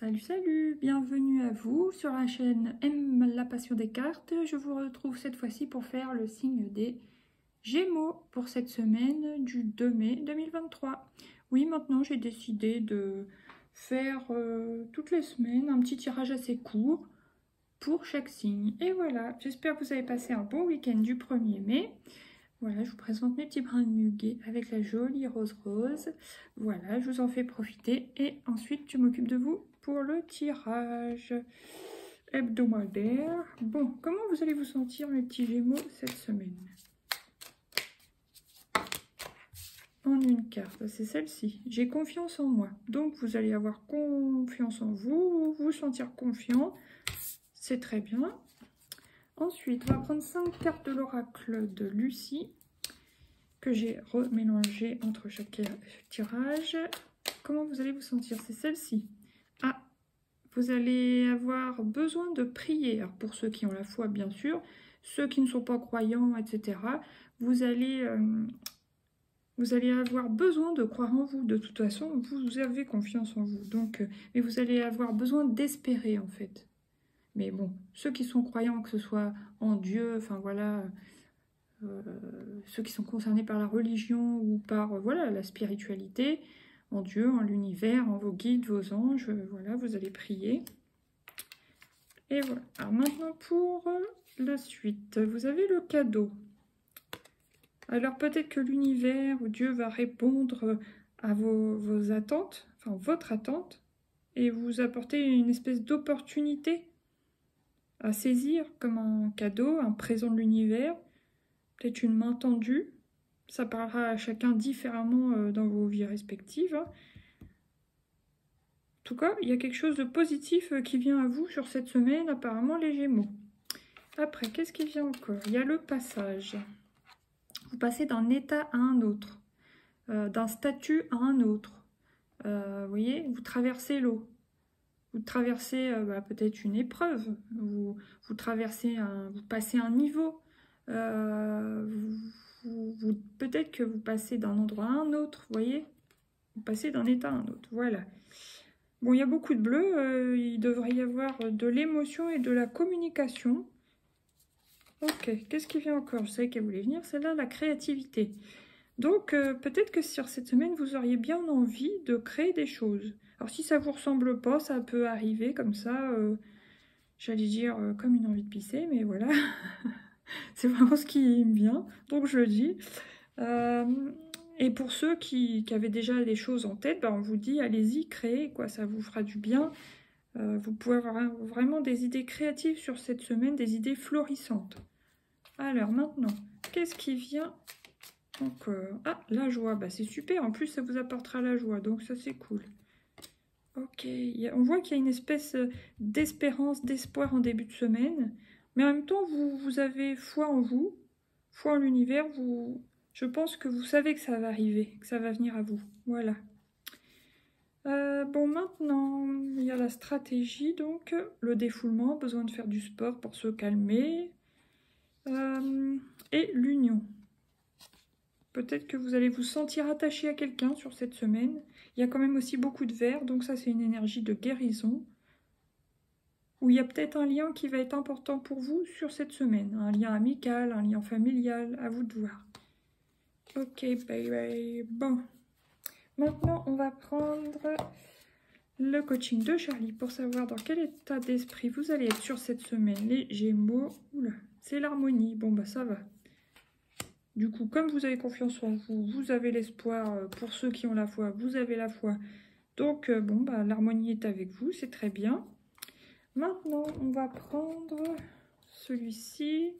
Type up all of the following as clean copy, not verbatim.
Salut, salut, bienvenue à vous sur la chaîne Aime la passion des cartes. Je vous retrouve cette fois-ci pour faire le signe des Gémeaux pour cette semaine du 2 mai 2023. Oui, maintenant j'ai décidé de faire toutes les semaines un petit tirage assez court pour chaque signe. Et voilà, j'espère que vous avez passé un bon week-end du 1er mai. Voilà, je vous présente mes petits brins de muguet avec la jolie rose rose. Voilà, je vous en fais profiter et ensuite je m'occupe de vous pour le tirage hebdomadaire. Bon, comment vous allez vous sentir mes petits Gémeaux cette semaine? En une carte, c'est celle-ci. J'ai confiance en moi. Donc vous allez avoir confiance en vous, vous sentir confiant. C'est très bien. Ensuite, on va prendre 5 cartes de l'oracle de Lucie que j'ai remélangé entre chaque tirage. Comment vous allez vous sentir? C'est celle-ci. Ah, vous allez avoir besoin de prière pour ceux qui ont la foi, bien sûr. Ceux qui ne sont pas croyants, etc. Vous allez avoir besoin de croire en vous. De toute façon, vous avez confiance en vous. Donc, mais vous allez avoir besoin d'espérer, en fait. Mais bon, ceux qui sont croyants, que ce soit en Dieu, enfin voilà... ceux qui sont concernés par la religion ou par voilà, la spiritualité, en Dieu, en l'univers, en vos guides, vos anges, voilà, vous allez prier. Et voilà. Alors maintenant pour la suite, vous avez le cadeau. Alors peut-être que l'univers ou Dieu va répondre à vos attentes, enfin votre attente, et vous apporter une espèce d'opportunité à saisir comme un cadeau, un présent de l'univers. Peut-être une main tendue, ça parlera à chacun différemment dans vos vies respectives. En tout cas, il y a quelque chose de positif qui vient à vous sur cette semaine, apparemment les Gémeaux. Après, qu'est-ce qui vient encore? Il y a le passage. Vous passez d'un état à un autre, d'un statut à un autre. Vous voyez, vous traversez l'eau. Vous traversez peut-être une épreuve. Vous passez un niveau. Peut-être que vous passez d'un endroit à un autre, vous voyez? Vous passez d'un état à un autre, voilà. Bon, il y a beaucoup de bleu, il devrait y avoir de l'émotion et de la communication. Ok, qu'est-ce qui vient encore? Je savais qu'elle voulait venir, celle-là, la créativité. Donc, peut-être que sur cette semaine, vous auriez bien envie de créer des choses. Alors, si ça ne vous ressemble pas, ça peut arriver comme ça, j'allais dire comme une envie de pisser, mais voilà. C'est vraiment ce qui me vient, donc je le dis. Et pour ceux qui avaient déjà des choses en tête, on vous dit allez-y, créez, quoi, ça vous fera du bien. Vous pouvez avoir vraiment des idées créatives sur cette semaine, des idées florissantes. Alors maintenant, qu'est-ce qui vient encore? Ah, la joie, c'est super, en plus ça vous apportera la joie, donc ça c'est cool. Ok, on voit qu'il y a une espèce d'espérance, d'espoir en début de semaine, mais en même temps vous avez foi en vous, foi en l'univers, je pense que vous savez que ça va arriver, que ça va venir à vous, voilà. Bon, maintenant, il y a la stratégie, donc, le défoulement, besoin de faire du sport pour se calmer, et l'union. Peut-être que vous allez vous sentir attaché à quelqu'un sur cette semaine. Il y a quand même aussi beaucoup de vert, donc ça c'est une énergie de guérison. Ou il y a peut-être un lien qui va être important pour vous sur cette semaine. Un lien amical, un lien familial, à vous de voir. Ok, baby. Bon. Maintenant, on va prendre le coaching de Charlie pour savoir dans quel état d'esprit vous allez être sur cette semaine. Les Gémeaux. Oula, c'est l'harmonie. Bon, ça va. Du coup, comme vous avez confiance en vous, vous avez l'espoir. Pour ceux qui ont la foi, vous avez la foi. Donc, l'harmonie est avec vous, c'est très bien. Maintenant, on va prendre celui-ci.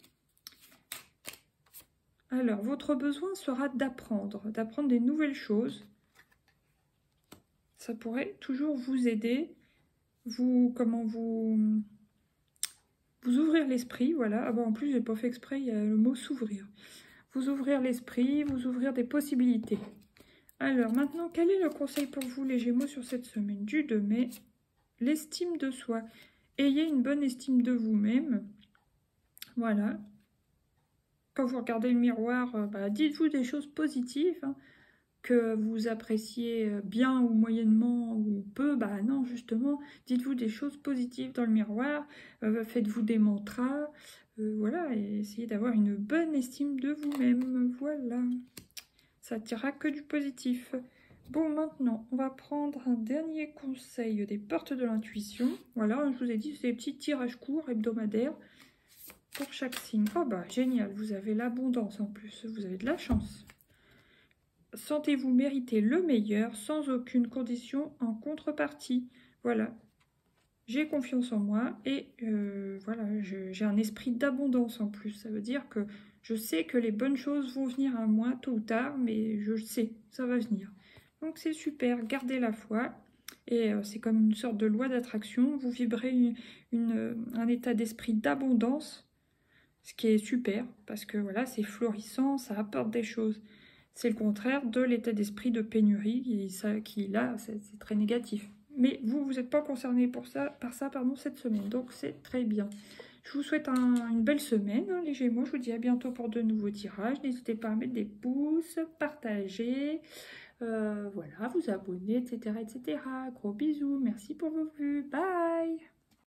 Alors, votre besoin sera d'apprendre des nouvelles choses. Ça pourrait toujours vous aider. Vous ouvrir l'esprit, voilà. Ah en plus, j'ai pas fait exprès, il y a le mot s'ouvrir. Vous ouvrir l'esprit, vous ouvrir des possibilités. Alors, maintenant, quel est le conseil pour vous, les Gémeaux, sur cette semaine du 2 mai? L'estime de soi. Ayez une bonne estime de vous-même. Voilà. Quand vous regardez le miroir, dites-vous des choses positives. Hein. que vous appréciez bien ou moyennement ou peu, bah non, justement, dites-vous des choses positives dans le miroir, faites-vous des mantras, voilà, et essayez d'avoir une bonne estime de vous-même, voilà. Ça attirera que du positif. Bon, maintenant, on va prendre un dernier conseil des portes de l'intuition. Voilà, je vous ai dit, c'est des petits tirages courts hebdomadaires pour chaque signe. Oh bah, génial, vous avez l'abondance en plus, vous avez de la chance. Sentez-vous mériter le meilleur sans aucune condition en contrepartie. Voilà, j'ai confiance en moi et voilà, j'ai un esprit d'abondance en plus. Ça veut dire que je sais que les bonnes choses vont venir à moi tôt ou tard, mais je le sais, ça va venir. Donc c'est super, gardez la foi. Et c'est comme une sorte de loi d'attraction. Vous vibrez un état d'esprit d'abondance, ce qui est super, parce que voilà, c'est florissant, ça apporte des choses. C'est le contraire de l'état d'esprit de pénurie qui là, c'est très négatif. Mais vous n'êtes pas concerné par ça cette semaine, donc c'est très bien. Je vous souhaite une belle semaine, hein, les Gémeaux. Je vous dis à bientôt pour de nouveaux tirages. N'hésitez pas à mettre des pouces, partager, voilà, vous abonner, etc., etc. Gros bisous, merci pour vos vues, bye!